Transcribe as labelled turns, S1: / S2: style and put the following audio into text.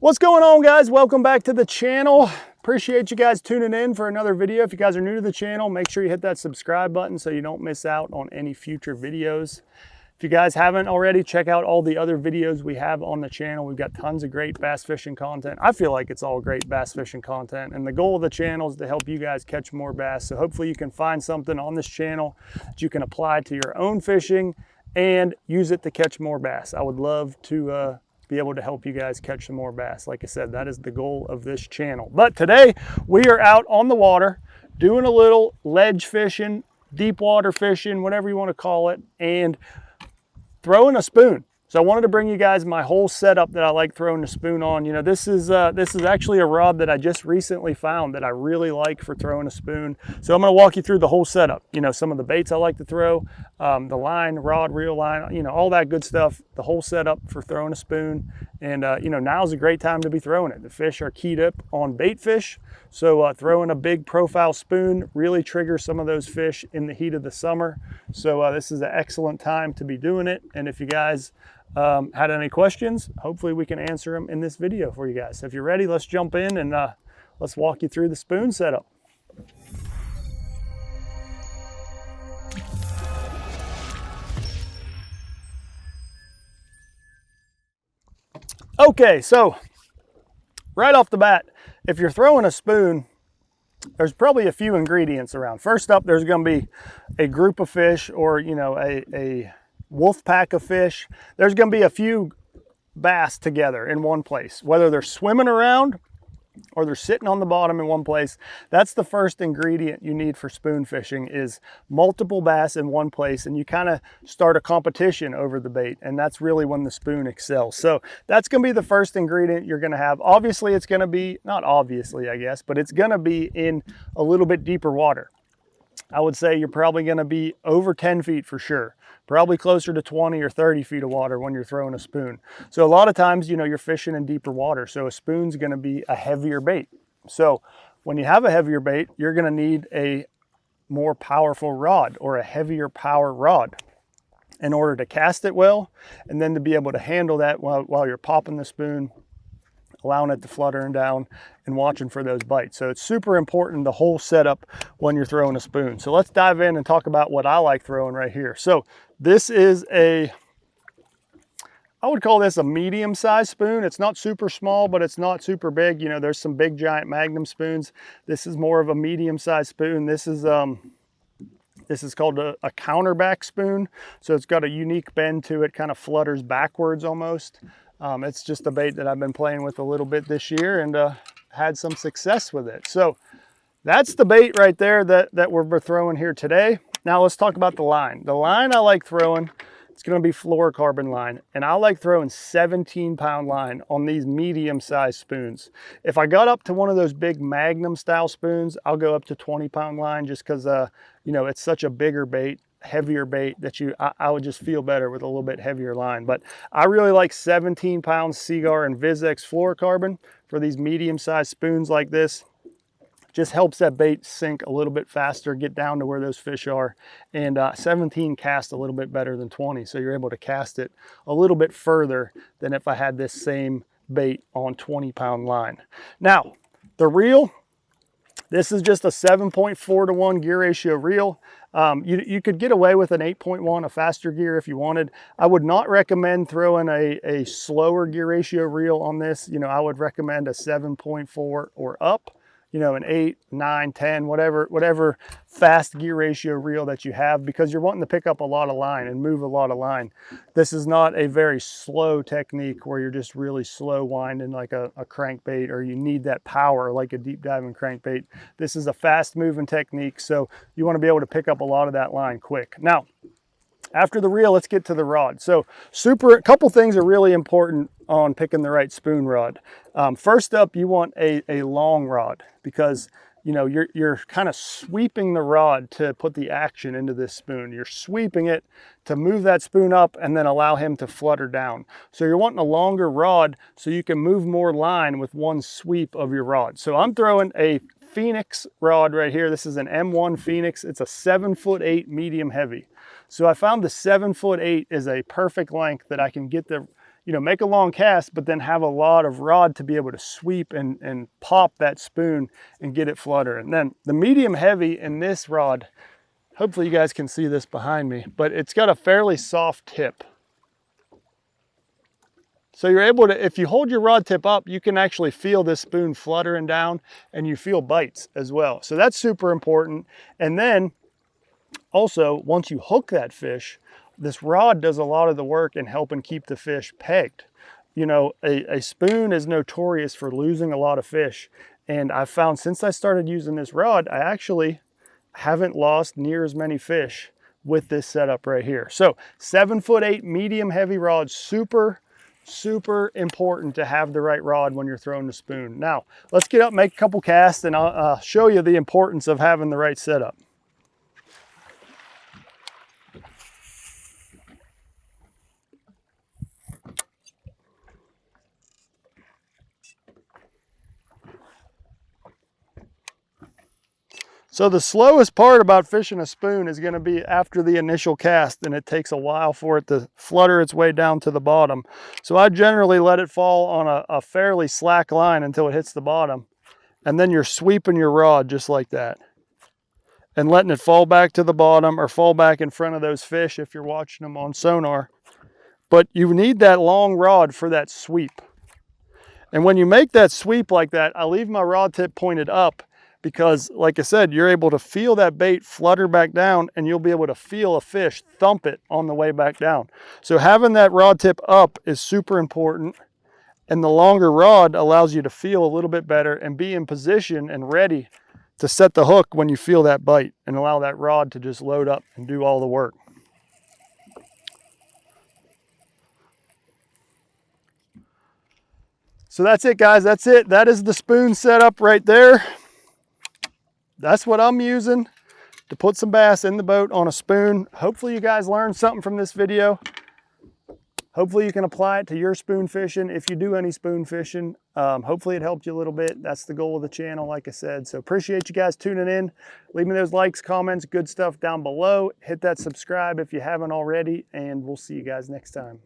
S1: What's going on, guys? Welcome back to the channel. Appreciate you guys tuning in for another video. If you guys are new to the channel, make sure you hit that subscribe button so you don't miss out on any future videos. If you guys haven't already, check out all the other videos we have on the channel. We've got tons of great bass fishing content. I feel like it's all great bass fishing content, and the goal of the channel is to help you guys catch more bass. So hopefully you can find something on this channel that you can apply to your own fishing and use it to catch more bass. I would love to be able to help you guys catch some more bass. Like I said, that is the goal of this channel. But today we are out on the water doing a little ledge fishing, deep water fishing, whatever you want to call it, and throwing a spoon. So I wanted to bring you guys my whole setup that I like throwing the spoon on. You know, this is actually a rod that I just recently found that I really like for throwing a spoon. So I'm going to walk you through the whole setup. You know, some of the baits I like to throw, the line, rod, reel line, you know, all that good stuff, the whole setup for throwing a spoon. And, you know, now's a great time to be throwing it. The fish are keyed up on bait fish. So throwing a big profile spoon really triggers some of those fish in the heat of the summer. So this is an excellent time to be doing it. And if you guys had any questions, hopefully we can answer them in this video for you guys. So if you're ready, let's jump in and let's walk you through the spoon setup. Okay, so right off the bat, if you're throwing a spoon, there's probably a few ingredients around. First up, there's going to be a group of fish, or, you know, a wolf pack of fish. There's going to be a few bass together in one place, whether they're swimming around or they're sitting on the bottom in one place. That's the first ingredient you need for spoon fishing, is multiple bass in one place, and you kind of start a competition over the bait, and that's really when the spoon excels. So that's going to be the first ingredient you're going to have. Obviously, it's going to be, not obviously I guess, but it's going to be in a little bit deeper water. I would say you're probably going to be over 10 feet for sure, probably closer to 20 or 30 feet of water when you're throwing a spoon. So a lot of times, you know, you're fishing in deeper water, so a spoon's going to be a heavier bait. So when you have a heavier bait, you're going to need a more powerful rod, or a heavier power rod, in order to cast it well, and then to be able to handle that while you're popping the spoon, allowing it to flutter down and watching for those bites. So it's super important, the whole setup, when you're throwing a spoon. So let's dive in and talk about what I like throwing right here. So this is I would call this a medium-sized spoon. It's not super small, but it's not super big. You know, there's some big giant Magnum spoons. This is more of a medium-sized spoon. This is called a counterback spoon. So it's got a unique bend to it, kind of flutters backwards almost. It's just a bait that I've been playing with a little bit this year, and had some success with it. So that's the bait right there that we're throwing here today. Now let's talk about the line. The line I like throwing, it's going to be fluorocarbon line, and I like throwing 17-pound line on these medium-sized spoons. If I got up to one of those big Magnum style spoons, I'll go up to 20-pound line, just because you know, it's such a bigger bait, heavier bait, that I would just feel better with a little bit heavier line. But I really like 17-pound Seaguar and VizX fluorocarbon for these medium-sized spoons like this. Just helps that bait sink a little bit faster, get down to where those fish are, and 17 cast a little bit better than 20, so you're able to cast it a little bit further than if I had this same bait on 20-pound line. Now the reel, this is just a 7.4 to 1 gear ratio reel. You could get away with an 8.1, a faster gear, if you wanted. I would not recommend throwing a slower gear ratio reel on this. You know, I would recommend a 7.4 or up. You know, an 8, 9, 10, whatever fast gear ratio reel that you have, because you're wanting to pick up a lot of line and move a lot of line. This is not a very slow technique where you're just really slow winding like a crankbait, or you need that power like a deep diving crankbait. This is a fast moving technique, so you want to be able to pick up a lot of that line quick. Now, after the reel, let's get to the rod. So a couple things are really important on picking the right spoon rod. First up, you want a long rod, because you know, you're kind of sweeping the rod to put the action into this spoon. You're sweeping it to move that spoon up and then allow him to flutter down. So you're wanting a longer rod so you can move more line with one sweep of your rod. So I'm throwing a Phoenix rod right here. This is an M1 Phoenix. It's a 7'8" medium heavy. So I found the 7'8" is a perfect length that I can get you know, make a long cast, but then have a lot of rod to be able to sweep and pop that spoon and get it flutter. And then the medium heavy in this rod, hopefully you guys can see this behind me, but it's got a fairly soft tip. So you're able to, if you hold your rod tip up, you can actually feel this spoon fluttering down, and you feel bites as well. So that's super important. And then also, once you hook that fish, this rod does a lot of the work in helping keep the fish pegged. You know, a spoon is notorious for losing a lot of fish. And I've found since I started using this rod, I actually haven't lost near as many fish with this setup right here. So 7'8" medium heavy rod, super important to have the right rod when you're throwing the spoon. Now, let's get up, make a couple casts, and I'll show you the importance of having the right setup. So the slowest part about fishing a spoon is going to be after the initial cast, and it takes a while for it to flutter its way down to the bottom. So I generally let it fall on a fairly slack line until it hits the bottom, and then you're sweeping your rod just like that and letting it fall back to the bottom or fall back in front of those fish if you're watching them on sonar. But you need that long rod for that sweep. And when you make that sweep like that, I leave my rod tip pointed up, because like I said, you're able to feel that bait flutter back down, and you'll be able to feel a fish thump it on the way back down. So having that rod tip up is super important, and the longer rod allows you to feel a little bit better and be in position and ready to set the hook when you feel that bite, and allow that rod to just load up and do all the work. So that's it, guys. That's it. That is the spoon setup right there. That's what I'm using to put some bass in the boat on a spoon. Hopefully you guys learned something from this video. Hopefully you can apply it to your spoon fishing if you do any spoon fishing. Hopefully it helped you a little bit. That's the goal of the channel, like I said. So appreciate you guys tuning in. Leave me those likes, comments, good stuff down below. Hit that subscribe if you haven't already, and we'll see you guys next time.